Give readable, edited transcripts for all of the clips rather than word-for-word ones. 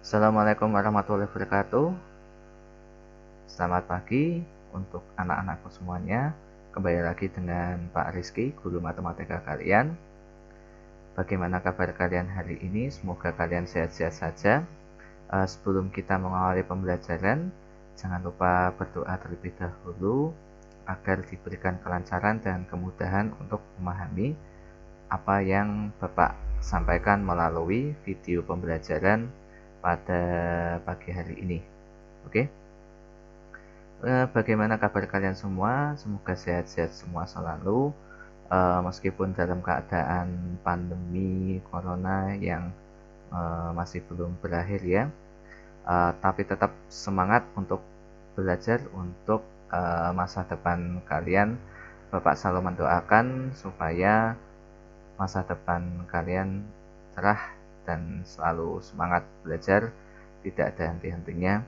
Assalamualaikum warahmatullahi wabarakatuh. Selamat pagi untuk anak-anakku semuanya. Kembali lagi dengan Pak Rizky, guru matematika kalian. Bagaimana kabar kalian hari ini? Semoga kalian sehat-sehat saja. Sebelum kita mengawali pembelajaran, jangan lupa berdoa terlebih dahulu agar diberikan kelancaran dan kemudahan untuk memahami apa yang Bapak sampaikan melalui video pembelajaran pada pagi hari ini. Oke? Bagaimana kabar kalian semua? Semoga sehat-sehat semua selalu, meskipun dalam keadaan pandemi corona yang masih belum berakhir ya, tapi tetap semangat untuk belajar untuk masa depan kalian. Bapak selalu mendoakan supaya masa depan kalian cerah dan selalu semangat belajar, tidak ada henti-hentinya.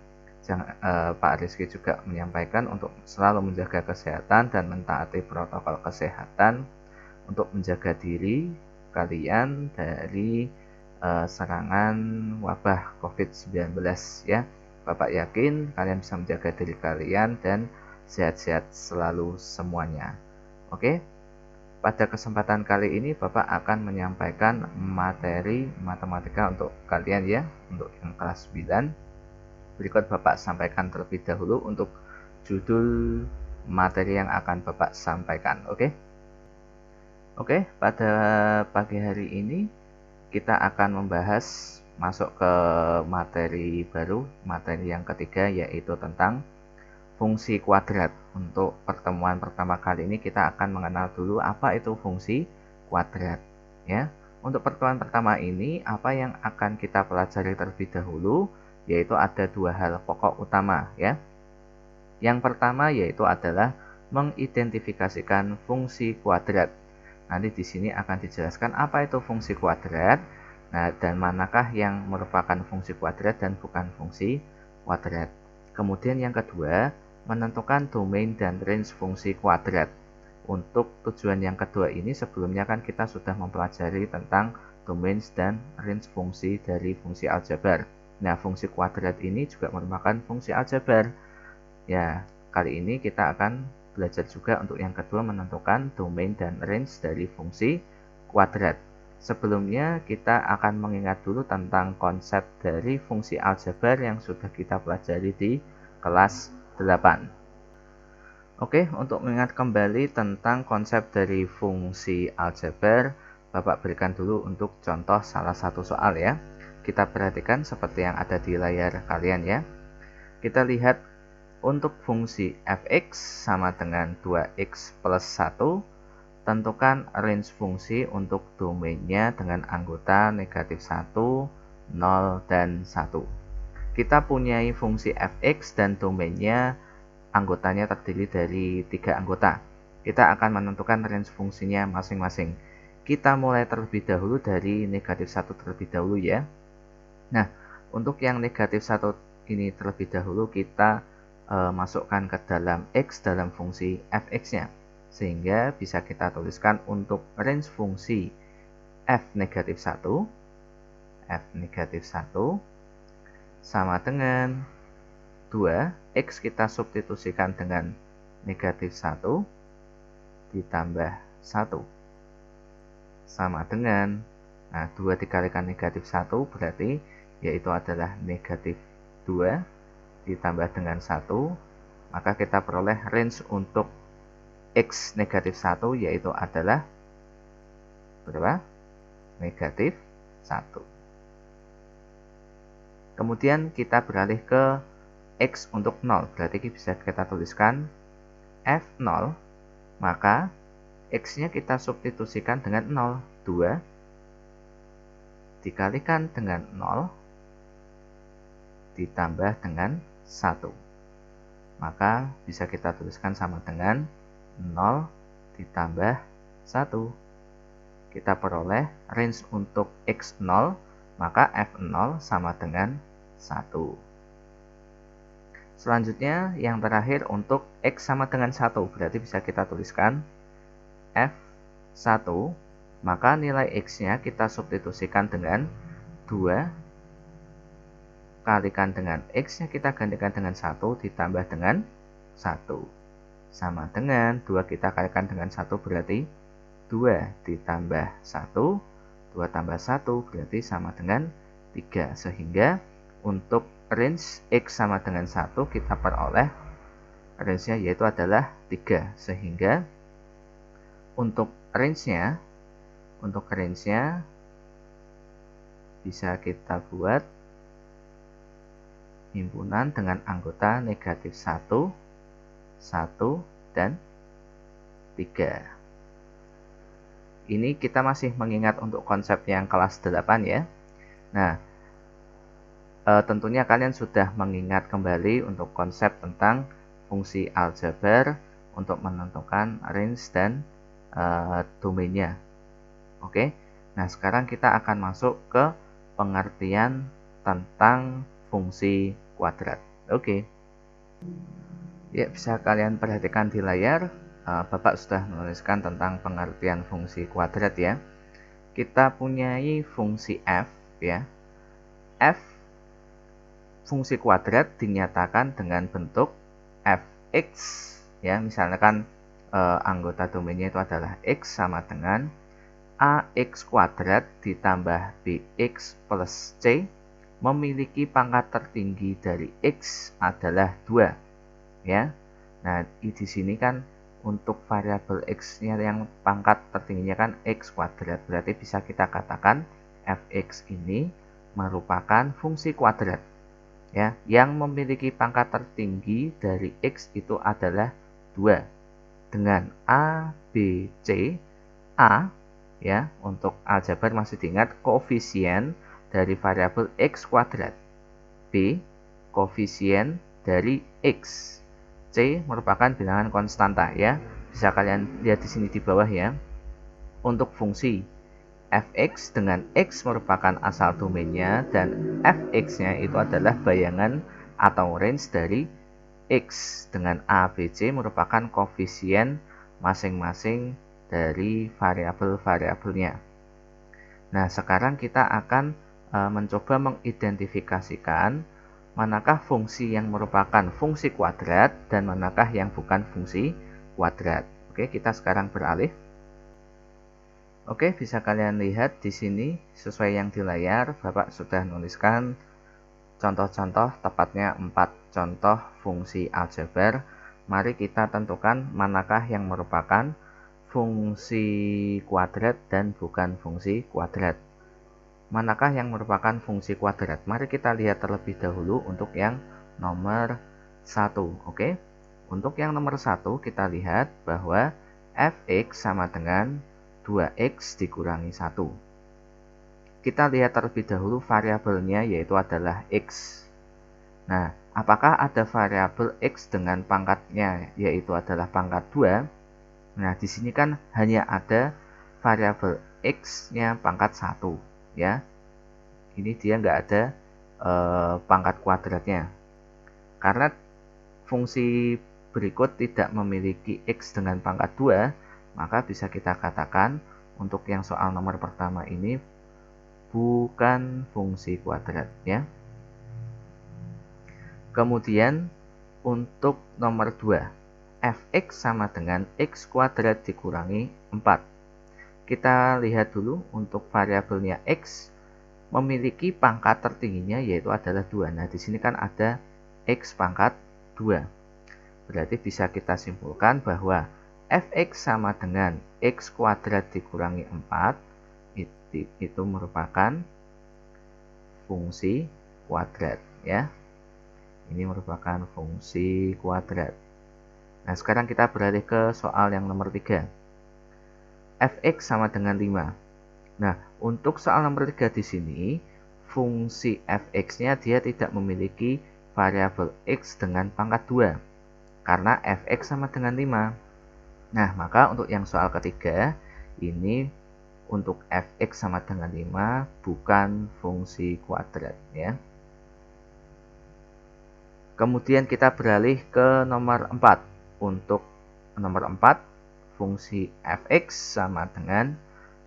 Pak Rizky juga menyampaikan untuk selalu menjaga kesehatan dan mentaati protokol kesehatan untuk menjaga diri kalian dari serangan wabah COVID-19 ya. Bapak yakin kalian bisa menjaga diri kalian dan sehat-sehat selalu semuanya. Oke, pada kesempatan kali ini Bapak akan menyampaikan materi matematika untuk kalian ya, untuk yang kelas 9. Berikut Bapak sampaikan terlebih dahulu untuk judul materi yang akan Bapak sampaikan. Oke, pada pagi hari ini kita akan membahas masuk ke materi baru, materi yang ketiga, yaitu tentang fungsi kuadrat. Untuk pertemuan pertama kali ini kita akan mengenal dulu apa itu fungsi kuadrat ya. Untuk pertemuan pertama ini apa yang akan kita pelajari terlebih dahulu, yaitu ada dua hal pokok utama ya. Yang pertama yaitu adalah mengidentifikasikan fungsi kuadrat. Nanti di sini akan dijelaskan apa itu fungsi kuadrat, nah, dan manakah yang merupakan fungsi kuadrat dan bukan fungsi kuadrat. Kemudian yang kedua, menentukan domain dan range fungsi kuadrat. Untuk tujuan yang kedua ini sebelumnya kan kita sudah mempelajari tentang domain dan range fungsi dari fungsi aljabar. Nah, fungsi kuadrat ini juga merupakan fungsi aljabar. Ya, kali ini kita akan belajar juga untuk yang kedua, menentukan domain dan range dari fungsi kuadrat. Sebelumnya kita akan mengingat dulu tentang konsep dari fungsi aljabar yang sudah kita pelajari di kelas 8. Oke, untuk mengingat kembali tentang konsep dari fungsi aljabar, Bapak berikan dulu untuk contoh salah satu soal ya. Kita perhatikan seperti yang ada di layar kalian ya. Kita lihat untuk fungsi fx sama dengan 2x plus 1, tentukan range fungsi untuk domainnya dengan anggota negatif 1, 0, dan 1. Kita punya fungsi fx dan domainnya anggotanya terdiri dari 3 anggota. Kita akan menentukan range fungsinya masing-masing. Kita mulai terlebih dahulu dari negatif 1 terlebih dahulu ya. Nah, untuk yang negatif 1 ini terlebih dahulu kita masukkan ke dalam x dalam fungsi fx-nya. Sehingga bisa kita tuliskan untuk range fungsi f negatif 1 sama dengan 2, x kita substitusikan dengan negatif 1 ditambah 1 sama dengan, nah 2 dikalikan negatif 1 berarti yaitu adalah negatif 2 ditambah dengan 1, maka kita peroleh range untuk x negatif 1 yaitu adalah berapa? Negatif 1. Kemudian kita beralih ke x untuk 0, berarti bisa kita tuliskan f0, maka x-nya kita substitusikan dengan 0, 2 dikalikan dengan 0 ditambah dengan 1, maka bisa kita tuliskan sama dengan 0 ditambah 1. Kita peroleh range untuk x0, maka f0 sama dengan 1. Selanjutnya yang terakhir untuk x sama dengan 1, berarti bisa kita tuliskan f1, maka nilai x-nya kita substitusikan dengan 2 kalikan dengan X nya kita gantikan dengan 1 ditambah dengan 1. Sama dengan 2 kita kalikan dengan 1 berarti 2 ditambah 1. 2 tambah 1 berarti sama dengan 3. Sehingga untuk range X sama dengan 1 kita peroleh range-nya yaitu adalah 3. Sehingga untuk range-nya bisa kita buat himpunan dengan anggota negatif 1, 1, dan 3. Ini kita masih mengingat untuk konsep yang kelas 8 ya. Nah, tentunya kalian sudah mengingat kembali untuk konsep tentang fungsi aljabar untuk menentukan range dan domainnya. Oke, nah sekarang kita akan masuk ke pengertian tentang fungsi kuadrat. Oke, ya bisa kalian perhatikan di layar, Bapak sudah menuliskan tentang pengertian fungsi kuadrat ya. Kita punyai fungsi f ya. F fungsi kuadrat dinyatakan dengan bentuk fx ya. Misalkan anggota domainnya itu adalah x sama dengan ax kuadrat ditambah bx plus c memiliki pangkat tertinggi dari x adalah 2 ya. Nah, di sini kan untuk variabel x-nya yang pangkat tertingginya kan x kuadrat, berarti bisa kita katakan fx ini merupakan fungsi kuadrat ya, yang memiliki pangkat tertinggi dari x itu adalah 2 dengan a, b, c. A ya, untuk aljabar masih diingat koefisien dari variabel x kuadrat. B, koefisien dari x. C merupakan bilangan konstanta ya. Bisa kalian lihat di sini di bawah ya. Untuk fungsi fx dengan x merupakan asal domainnya dan fx-nya itu adalah bayangan atau range dari x dengan a, b, c merupakan koefisien masing-masing dari variabel-variabelnya. Nah, sekarang kita akan mencoba mengidentifikasikan manakah fungsi yang merupakan fungsi kuadrat dan manakah yang bukan fungsi kuadrat. Oke, kita sekarang beralih. Oke, bisa kalian lihat di sini sesuai yang di layar, Bapak sudah menuliskan contoh-contoh, tepatnya 4 contoh fungsi aljabar. Mari kita tentukan manakah yang merupakan fungsi kuadrat dan bukan fungsi kuadrat. Manakah yang merupakan fungsi kuadrat? Mari kita lihat terlebih dahulu untuk yang nomor 1. Oke. Untuk yang nomor 1 kita lihat bahwa fx sama dengan 2x dikurangi 1. Kita lihat terlebih dahulu variabelnya yaitu adalah x. Nah, apakah ada variabel x dengan pangkatnya yaitu adalah pangkat 2? Nah, di sini kan hanya ada variabel x-nya pangkat 1 ya. Ini dia nggak ada pangkat kuadratnya. Karena fungsi berikut tidak memiliki x dengan pangkat 2, maka bisa kita katakan untuk yang soal nomor pertama ini bukan fungsi kuadrat ya. Kemudian untuk nomor 2, fx sama dengan x kuadrat dikurangi 4. Kita lihat dulu untuk variabelnya x memiliki pangkat tertingginya yaitu adalah 2. Nah, di sini kan ada x pangkat 2. Berarti bisa kita simpulkan bahwa fx sama dengan x kuadrat dikurangi 4 itu merupakan fungsi kuadrat ya. Ini merupakan fungsi kuadrat. Nah, sekarang kita beralih ke soal yang nomor 3. Fx sama dengan 5. Nah, untuk soal nomor 3 di sini, fungsi fx-nya dia tidak memiliki variabel x dengan pangkat 2. Karena fx sama dengan 5. Nah, maka untuk yang soal ketiga, ini untuk fx sama dengan 5 bukan fungsi kuadrat ya. Kemudian kita beralih ke nomor 4. Untuk nomor 4, fungsi fx sama dengan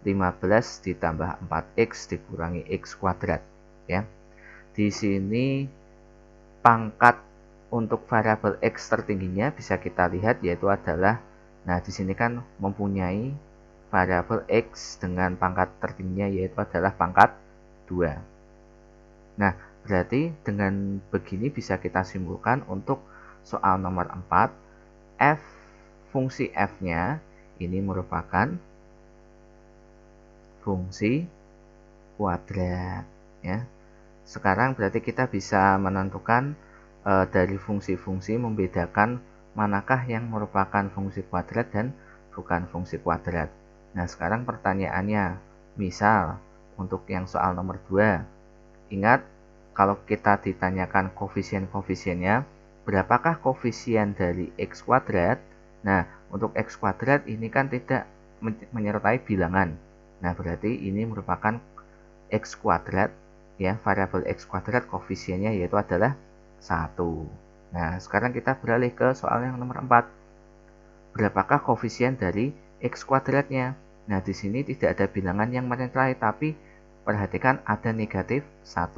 15 ditambah 4x dikurangi x kuadrat ya. Di sini pangkat untuk variabel X tertingginya bisa kita lihat yaitu adalah, nah di sini kan mempunyai variabel X dengan pangkat tertingginya yaitu adalah pangkat 2. Nah, berarti dengan begini bisa kita simpulkan untuk soal nomor 4, fungsi f-nya ini merupakan fungsi kuadrat ya. Sekarang berarti kita bisa menentukan dari fungsi-fungsi membedakan manakah yang merupakan fungsi kuadrat dan bukan fungsi kuadrat. Nah, sekarang pertanyaannya, misal untuk yang soal nomor 2, ingat kalau kita ditanyakan koefisien-koefisiennya, berapakah koefisien dari x kuadrat? Nah, untuk x kuadrat ini kan tidak menyertai bilangan. Nah, berarti ini merupakan x kuadrat ya, variabel x kuadrat koefisiennya yaitu adalah 1. Nah, sekarang kita beralih ke soal yang nomor 4. Berapakah koefisien dari x kuadratnya? Nah, di sini tidak ada bilangan yang menyertai, tapi perhatikan ada negatif 1.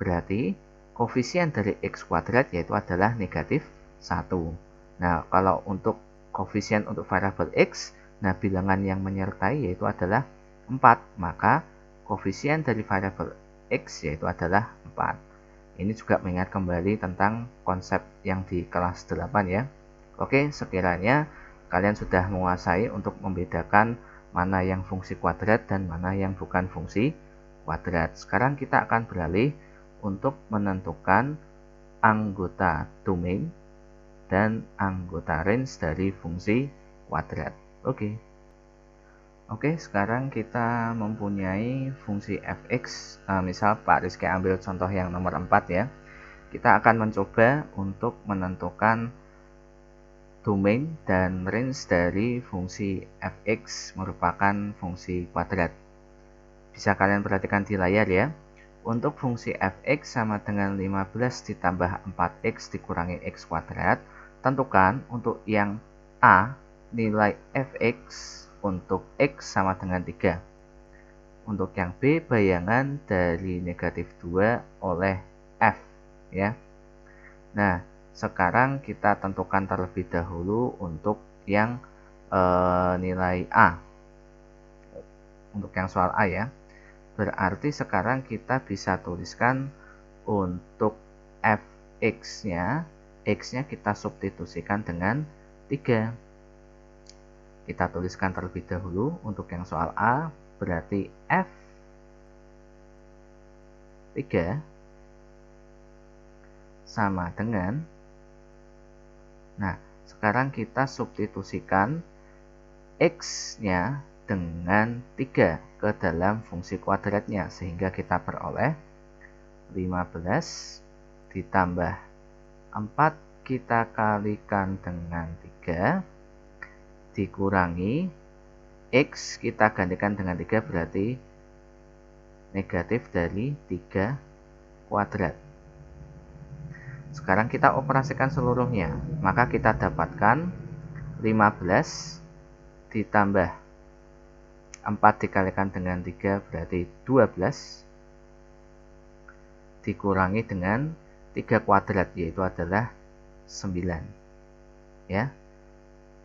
Berarti koefisien dari x kuadrat yaitu adalah negatif 1. Nah, kalau untuk koefisien untuk variabel x, nah bilangan yang menyertai yaitu adalah 4. Maka koefisien dari variabel x yaitu adalah 4. Ini juga mengingat kembali tentang konsep yang di kelas 8 ya. Oke, sekiranya kalian sudah menguasai untuk membedakan mana yang fungsi kuadrat dan mana yang bukan fungsi kuadrat. Sekarang kita akan beralih untuk menentukan anggota domain dan anggota range dari fungsi kuadrat. Oke, sekarang kita mempunyai fungsi fx. Misal Pak Rizky ambil contoh yang nomor 4 ya. Kita akan mencoba untuk menentukan domain dan range dari fungsi fx merupakan fungsi kuadrat. Bisa kalian perhatikan di layar ya. Untuk fungsi fx sama dengan 15 ditambah 4x dikurangi x kuadrat. Tentukan untuk yang a, nilai fx untuk x sama dengan 3. Untuk yang b, bayangan dari negatif 2 oleh f ya. Nah, sekarang kita tentukan terlebih dahulu untuk yang nilai a. Untuk yang soal a ya. Berarti sekarang kita bisa tuliskan untuk fx-nya, x-nya kita substitusikan dengan 3. Kita tuliskan terlebih dahulu untuk yang soal A, berarti F3 sama dengan, nah sekarang kita substitusikan X-nya dengan 3 ke dalam fungsi kuadratnya, sehingga kita peroleh 15 ditambah 4 kita kalikan dengan 3 dikurangi x kita gantikan dengan 3 berarti negatif dari 3 kuadrat. Sekarang kita operasikan seluruhnya, maka kita dapatkan 15 ditambah 4 dikalikan dengan 3 berarti 12 dikurangi dengan 3 kuadrat yaitu adalah 9 ya.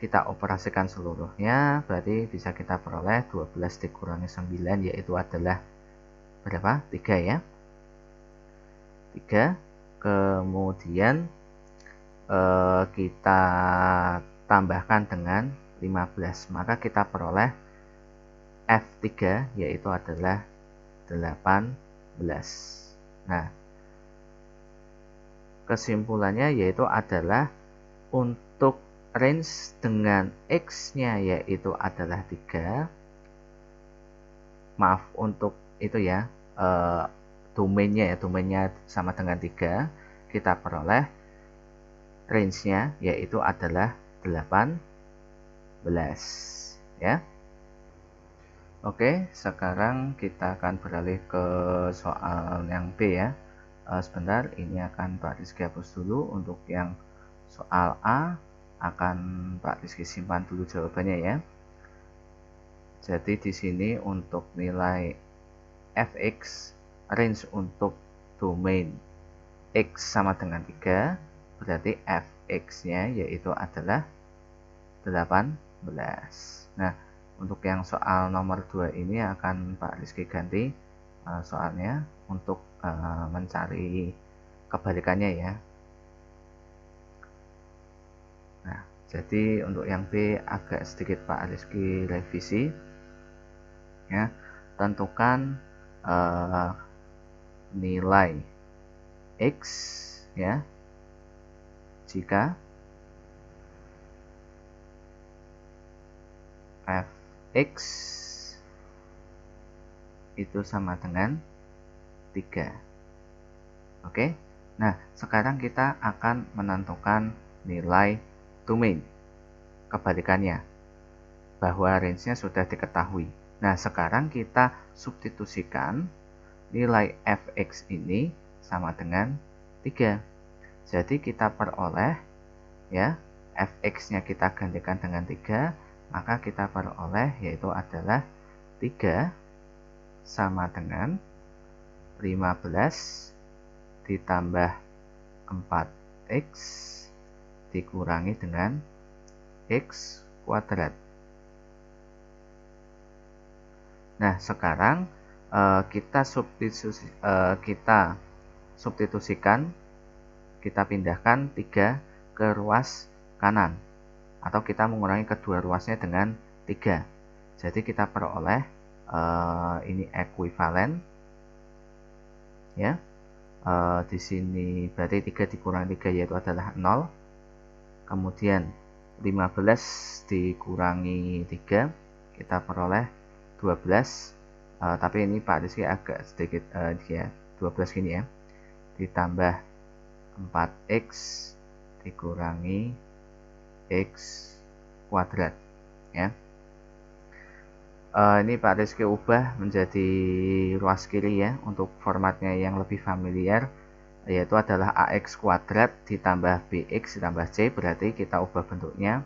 Kita operasikan seluruhnya, berarti bisa kita peroleh 12 dikurangi 9 yaitu adalah berapa? 3 ya. 3. Kemudian kita tambahkan dengan 15, maka kita peroleh F3 yaitu adalah 18. Nah, kesimpulannya yaitu adalah untuk range dengan x-nya yaitu adalah 3. Maaf untuk itu ya, domainnya ya, domainnya sama dengan 3. Kita peroleh range-nya yaitu adalah 18 ya. Oke, sekarang kita akan beralih ke soal yang B ya. Sebentar, ini akan Pak Rizky hapus dulu. Untuk yang soal A akan Pak Rizky simpan dulu jawabannya ya. Jadi di sini untuk nilai fx, range untuk domain X sama dengan 3, berarti fx-nya yaitu adalah 18. Nah, untuk yang soal nomor 2 ini akan Pak Rizky ganti soalnya untuk mencari kebalikannya ya. Nah, jadi untuk yang B agak sedikit Pak Rizky revisi ya. Tentukan nilai X ya jika fx itu sama dengan 3. Oke. Nah, sekarang kita akan menentukan nilai domain. Kebalikannya, bahwa range-nya sudah diketahui. Nah, sekarang kita substitusikan nilai fx ini sama dengan 3. Jadi kita peroleh ya, fx-nya kita gantikan dengan 3, maka kita peroleh yaitu adalah 3 sama dengan 15 ditambah 4x dikurangi dengan x kuadrat. Nah, sekarang kita substitusikan, kita pindahkan 3 ke ruas kanan, atau kita mengurangi kedua ruasnya dengan 3. Jadi kita peroleh ini ekuivalen ya. Di sini berarti 3 dikurangi 3 yaitu adalah 0. Kemudian 15 dikurangi 3 kita peroleh 12. Tapi ini Pak Rizky agak sedikit ya, 12 gini ya, ditambah 4x dikurangi x kuadrat ya. Ini Pak Rizky ubah menjadi ruas kiri ya, untuk formatnya yang lebih familiar, yaitu adalah ax kuadrat ditambah bx ditambah c. Berarti kita ubah bentuknya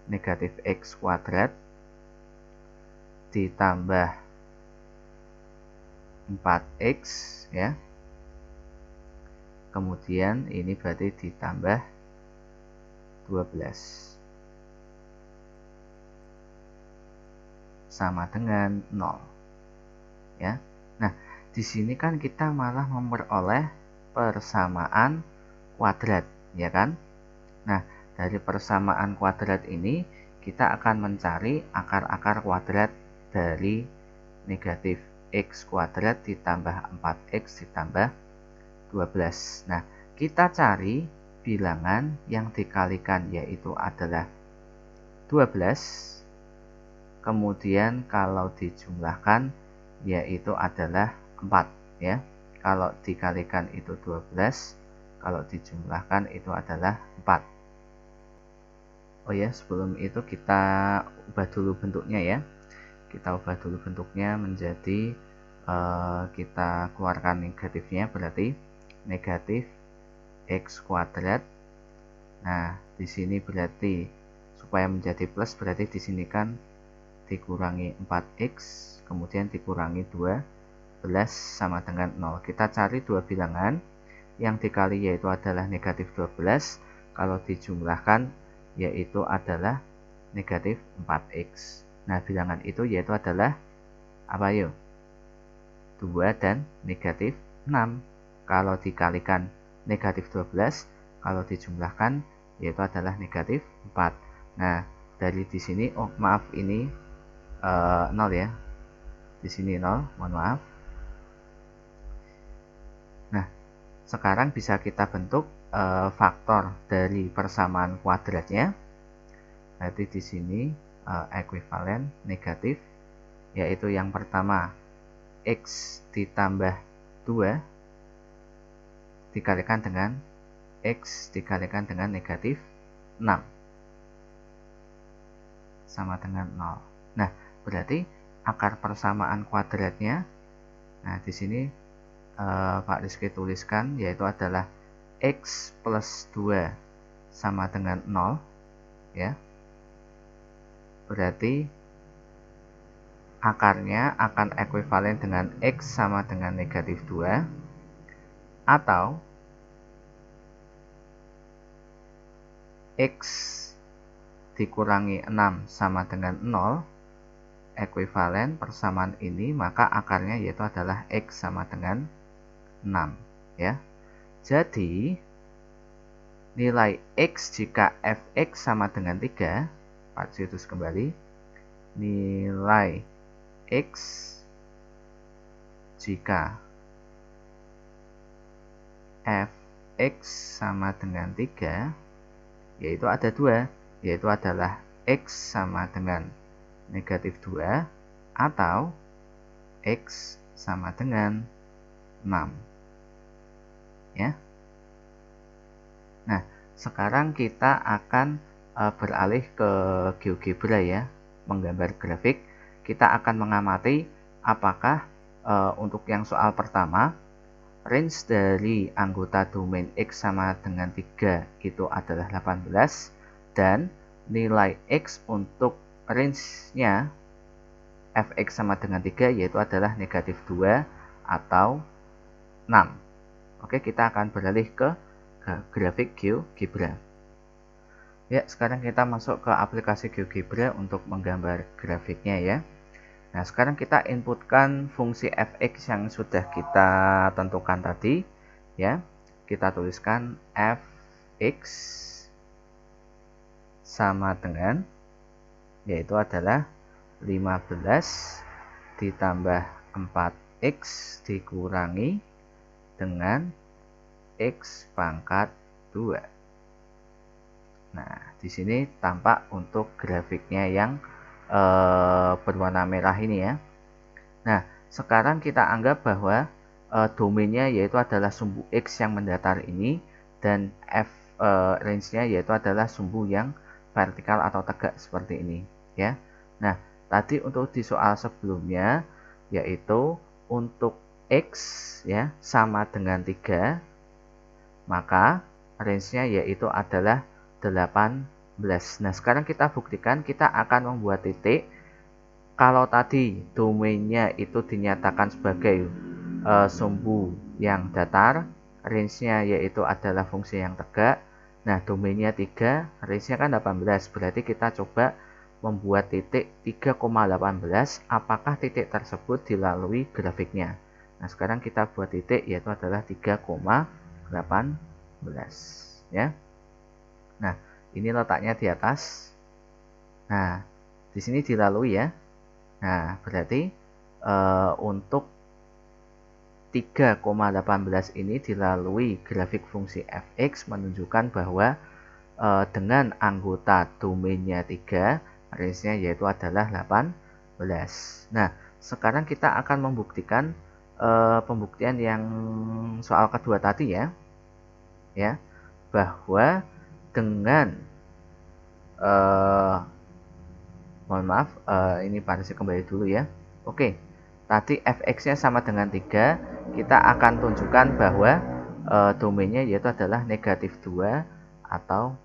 negatif x kuadrat ditambah 4x ya, kemudian ini berarti ditambah 12 sama dengan 0 ya. Nah, di sini kan kita malah memperoleh persamaan kuadrat ya kan. Nah, dari persamaan kuadrat ini kita akan mencari akar-akar kuadrat dari negatif x kuadrat ditambah 4x ditambah 12. Nah, kita cari bilangan yang dikalikan yaitu adalah 12. Kemudian kalau dijumlahkan yaitu adalah 4 ya. Kalau dikalikan itu 12, kalau dijumlahkan itu adalah 4. Oh ya, sebelum itu kita ubah dulu bentuknya ya. Kita ubah dulu bentuknya menjadi kita keluarkan negatifnya, berarti negatif x kuadrat. Nah, di sini berarti supaya menjadi plus, berarti di sini kan dikurangi 4x kemudian dikurangi 12 sama dengan 0. Kita cari dua bilangan, yang dikali yaitu adalah negatif 12, kalau dijumlahkan yaitu adalah negatif 4x. Nah, bilangan itu yaitu adalah apa yuk? 2 dan negatif 6. Kalau dikalikan negatif 12, kalau dijumlahkan yaitu adalah negatif 4. Nah, dari di sini, oh maaf, ini 0 ya, di sini 0, mohon maaf. Nah, sekarang bisa kita bentuk faktor dari persamaan kuadratnya. Berarti di sini ekuivalen negatif, yaitu yang pertama x ditambah 2 dikalikan dengan x dikalikan dengan negatif 6 sama dengan 0. Nah, berarti akar persamaan kuadratnya, nah di sini Pak Rizky tuliskan yaitu adalah x plus 2 sama dengan 0 ya. Berarti akarnya akan ekuivalen dengan x sama dengan negatif 2 atau X dikurangi 6 sama dengan 0, ekuivalen persamaan ini, maka akarnya yaitu adalah X sama dengan 6 ya. Jadi nilai X jika fx sama dengan 3, Pak Situs kembali, nilai X jika fx sama dengan 3 yaitu ada 2, yaitu adalah X sama dengan negatif 2 atau X sama dengan 6 ya. Nah, sekarang kita akan beralih ke GeoGebra ya, menggambar grafik. Kita akan mengamati apakah untuk yang soal pertama, range dari anggota domain X sama dengan 3 itu adalah 18, dan nilai X untuk range-nya fx sama dengan 3 yaitu adalah negatif 2 atau 6. Oke, kita akan beralih ke grafik GeoGebra. Ya, sekarang kita masuk ke aplikasi GeoGebra untuk menggambar grafiknya ya. Nah, sekarang kita inputkan fungsi fx yang sudah kita tentukan tadi ya. Kita tuliskan fx sama dengan, yaitu adalah 15 ditambah 4x dikurangi dengan X pangkat 2. Nah, di sini tampak untuk grafiknya yang berwarna merah ini ya. Nah, sekarang kita anggap bahwa domainnya yaitu adalah sumbu X yang mendatar ini, dan range-nya yaitu adalah sumbu yang vertikal atau tegak seperti ini ya. Nah, tadi untuk di soal sebelumnya yaitu untuk X ya sama dengan 3, maka range-nya yaitu adalah 18. Nah, sekarang kita buktikan, kita akan membuat titik. Kalau tadi domainnya itu dinyatakan sebagai sumbu yang datar, range-nya yaitu adalah fungsi yang tegak. Nah, domainnya 3, range-nya kan 18, berarti kita coba membuat titik 3,18, apakah titik tersebut dilalui grafiknya. Nah, sekarang kita buat titik yaitu adalah 3,18 ya. Nah, ini letaknya di atas. Nah, di sini dilalui ya. Nah, berarti untuk 3,18 ini dilalui grafik fungsi fx menunjukkan bahwa dengan anggota domainnya 3, range-nya yaitu adalah 18. Nah, sekarang kita akan membuktikan pembuktian yang soal kedua tadi ya, bahwa dengan mohon maaf, ini panasnya kembali dulu ya. Oke, tadi fx-nya sama dengan 3, kita akan tunjukkan bahwa domainnya yaitu adalah negatif 2 atau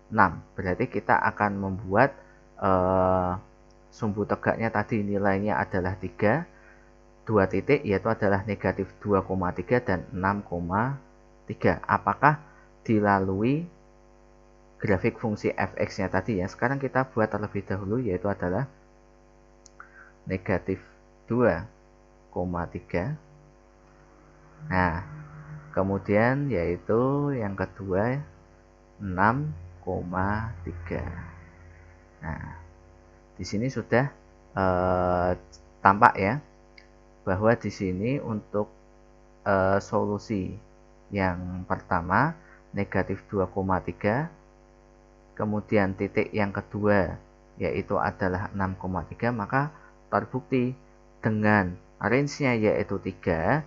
6. Berarti kita akan membuat sumbu tegaknya tadi nilainya adalah 3, 2 titik yaitu adalah negatif 2,3 dan 6,3. Apakah dilalui grafik fungsi fx-nya tadi ya. Sekarang kita buat terlebih dahulu yaitu adalah negatif 2,3. Nah, kemudian yaitu yang kedua 6,3. Nah, di sini sudah tampak ya bahwa di sini untuk solusi yang pertama negatif 2,3, kemudian titik yang kedua yaitu adalah 6,3, maka terbukti dengan range-nya yaitu 3,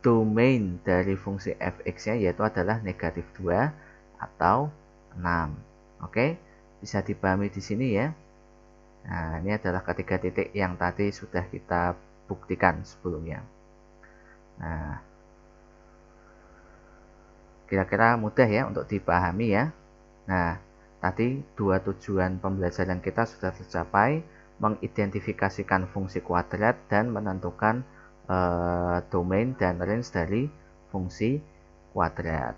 domain dari fungsi fx-nya yaitu adalah negatif 2 atau 6. Oke, bisa dipahami di sini ya. Nah, ini adalah ketiga titik yang tadi sudah kita buktikan sebelumnya. Nah, kira-kira mudah ya untuk dipahami ya. Nah, tadi dua tujuan pembelajaran kita sudah tercapai, mengidentifikasikan fungsi kuadrat dan menentukan domain dan range dari fungsi kuadrat.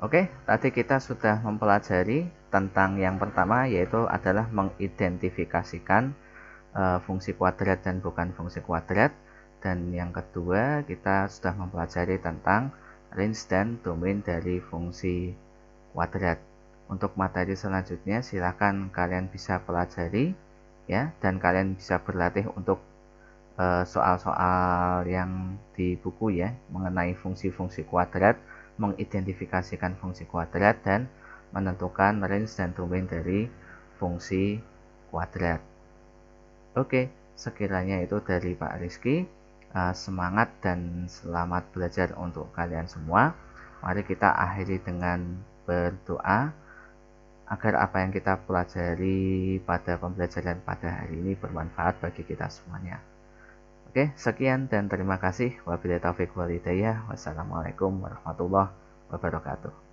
Oke, tadi kita sudah mempelajari tentang yang pertama, yaitu adalah mengidentifikasikan fungsi kuadrat dan bukan fungsi kuadrat. Dan yang kedua, kita sudah mempelajari tentang range dan domain dari fungsi kuadrat. Untuk materi selanjutnya silakan kalian bisa pelajari ya, dan kalian bisa berlatih untuk soal-soal yang di buku ya, mengenai fungsi-fungsi kuadrat, mengidentifikasikan fungsi kuadrat, dan menentukan range dan domain dari fungsi kuadrat. Oke, sekiranya itu dari Pak Rizky. Semangat dan selamat belajar untuk kalian semua. Mari kita akhiri dengan berdoa agar apa yang kita pelajari pada pembelajaran pada hari ini bermanfaat bagi kita semuanya. Oke, sekian dan terima kasih. Wabillahi taufiq wal hidayah. Wassalamualaikum warahmatullahi wabarakatuh.